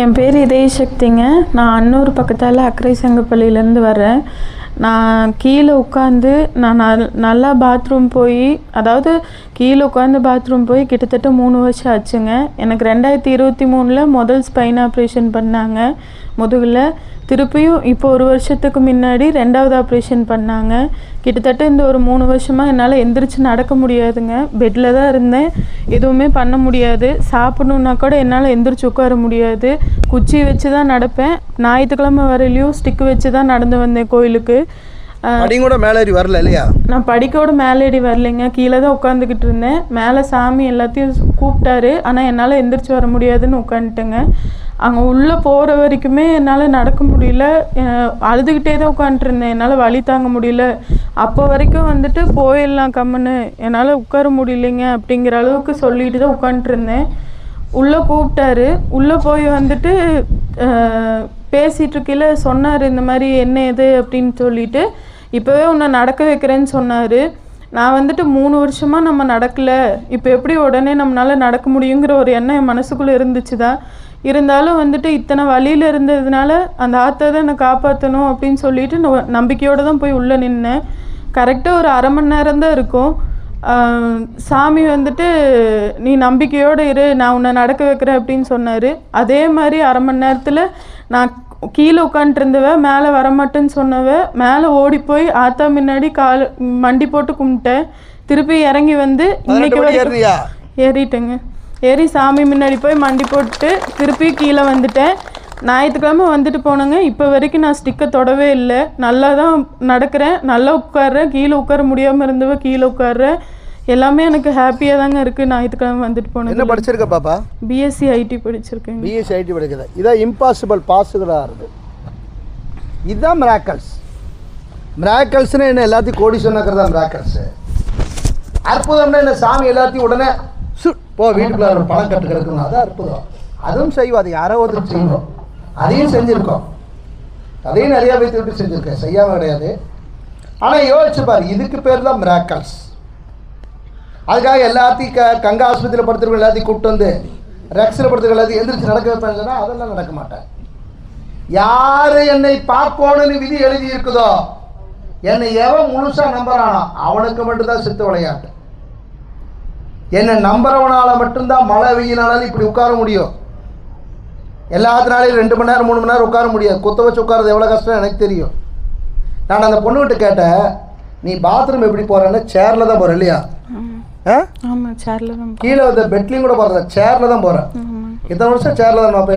என் பேர் இதயசக்திங்க. நான் அன்னூர் பக்கத்தால் அக்கரை சங்கப்பள்ளியிலேருந்து வரேன். நான் கீழே உட்காந்து நான் நல்லா பாத்ரூம் போய், அதாவது கீழே உட்காந்து பாத்ரூம் போய் கிட்டத்தட்ட 3 வருஷம் ஆச்சுங்க. எனக்கு 2023 முதல் ஸ்பைன் ஆப்ரேஷன் பண்ணாங்க முதுகில். திருப்பியும் இப்போ 1 வருஷத்துக்கு முன்னாடி 2வது ஆப்ரேஷன் பண்ணாங்க. கிட்டத்தட்ட இந்த ஒரு 3 வருஷமாக என்னால் எந்திரிச்சு நடக்க முடியாதுங்க. பெட்டில் தான் இருந்தேன். எதுவுமே பண்ண முடியாது. சாப்பிடணுன்னா கூட என்னால் எந்திரிச்சு உட்கார முடியாது. குச்சி வச்சு தான் நடப்பேன். ஞாயிற்றுக்கிழமை வரையிலையும் ஸ்டிக்கு வச்சு தான் நடந்து வந்தேன் கோயிலுக்கு. படிங்கூட மேலேறி வரல இல்லையா? நான் படிக்கோட மேலேறி வரலைங்க. கீழே தான் உட்காந்துக்கிட்டு இருந்தேன். மேலே சாமி எல்லாத்தையும் கூப்பிட்டாரு. ஆனால் என்னால் எந்திரிச்சு வர முடியாதுன்னு உட்காந்துட்டேங்க. அங்கே உள்ளே போகிற வரைக்குமே என்னால் நடக்க முடியல. அழுதுகிட்டே தான் உட்காந்துருந்தேன். என்னால் வலி தாங்க முடியல. அப்போ வரைக்கும் வந்துட்டு போயிடலாம் கம்முன்னு, என்னால் உட்கார முடியலைங்க அப்படிங்கிற அளவுக்கு சொல்லிட்டு தான் உட்காந்துருந்தேன். உள்ளே கூப்பிட்டாரு. உள்ளே போய் வந்துட்டு பேசிகிட்டு இருக்கையில் சொன்னார், இந்த மாதிரி என்ன இது அப்படின்னு சொல்லிட்டு, இப்போவே உன்னை நடக்க வைக்கிறேன்னு சொன்னார். நான் வந்துட்டு 3 வருஷமாக நம்ம நடக்கலை, இப்போ எப்படி உடனே நம்மளால் நடக்க முடியுங்கிற ஒரு எண்ணம் என் மனசுக்குள்ளே இருந்துச்சு தான். இருந்தாலும் வந்துட்டு இத்தனை வழியில் இருந்ததுனால அந்த ஆத்தா தான் என்னை காப்பாற்றணும் அப்படின்னு சொல்லிட்டு நம்பிக்கையோடு தான் போய் உள்ளே நின்னேன். கரெக்டாக ஒரு 1/2 மணி நேரம் தான் இருக்கும். சாமி வந்துட்டு நீ நம்பிக்கையோடு இரு, நான் உன்னை நடக்க வைக்கிறேன் அப்படின்னு சொன்னார். அதே மாதிரி 1/2 மணி நேரத்தில் நான் கீழே உட்காந்துருந்தவ மேலே வரமாட்டேன்னு சொன்னவ மேலே ஓடி போய் ஆத்தா முன்னாடி மண்டி போட்டு கும்பிட்டேன். திருப்பி இறங்கி வந்து இன்னைக்கு ஏறிட்டேங்க. ஏறி சாமி முன்னாடி போய் மண்டி போட்டு திருப்பி கீழே வந்துட்டேன். ஞாயிற்றுக்கிழமை வந்துட்டு போனேங்க. இப்போ வரைக்கும் நான் ஸ்டிக்கை தொடவே இல்லை. நல்லா தான் நடக்கிறேன், நல்லா உட்கார்றேன். கீழே உட்கார முடியாமல் இருந்தவ கீழே உட்கார்றேன். எல்லாமே எனக்கு ஹாப்பியாக தாங்க இருக்குது. ஞாயிற்றுக்கிழமை வந்துட்டு போனேன். என்ன படிச்சிருக்க பாப்பா? பிஎஸ்சி ஐடி படிச்சிருக்கேன். பிஎஸ்சி ஐடி படிக்கிறது. இதான் இம்பாசிபிள் பாசிபிளாக இருக்குது. இதுதான் மிராக்கல்ஸ். மிராக்கல்ஸ்னு என்ன எல்லாத்தையும் கோடி சொன்னாக்கிறது தான் மிராக்கல்ஸு. அற்புதம்னா என்ன, சாமி எல்லாத்தையும் உடனே போ வீட்டுக்குள்ள பணம் கட்டு கிடக்கணும், அதான் அற்புதம். அதுவும் செய்வோம். அது யாரோ ஒருத்தர் செய்வோம். அதையும் செஞ்சுருக்கோம். அதையும் நிறையா பேர்த்து விட்டு செஞ்சுருக்கேன், செய்யாமல் கிடையாது. ஆனால் யோசிச்சு பாரு, இதுக்கு பேர் தான் மிராக்கல்ஸ். அதுக்காக எல்லாத்தையும் கங்கா ஆஸ்பத்திரியில் படுத்துருக்க எல்லாத்தையும் கூப்பிட்டு வந்து ரெக்ஸில் படுத்துருக்க எல்லாத்தையும் எந்திரிச்சு நடக்க வைப்பேன்னு சொன்னால் அதெல்லாம் நடக்க மாட்டேன். யார் என்னை பார்க்கணும்னு விதி எழுதி இருக்குதோ, என்னை எவன் முழுசாக நம்புறானோ அவனுக்கு மட்டும்தான் சித்த விளையாட்டு. என்னை நம்புறவனால மட்டும்தான் மழை வெயினாலும் இப்படி உட்கார முடியும். எல்லாத்தினாலையும் 2 மணி நேரம் 3 மணி நேரம் உட்கார முடியாது. குத்த வச்சு உட்காரது எவ்வளோ கஷ்டம் எனக்கு தெரியும். நான் அந்த பொண்ணுகிட்ட கேட்டேன், நீ பாத்ரூம் எப்படி போகிறேன்னு? சேரில் தான் போகிறேன் இல்லையா? ஆமாம், சேரில் தான். கீழே வந்து பெட்லையும் கூட போகிறத சேரில் தான் போகிறேன். இத்தனை வருஷம் சேரில் தான் நான்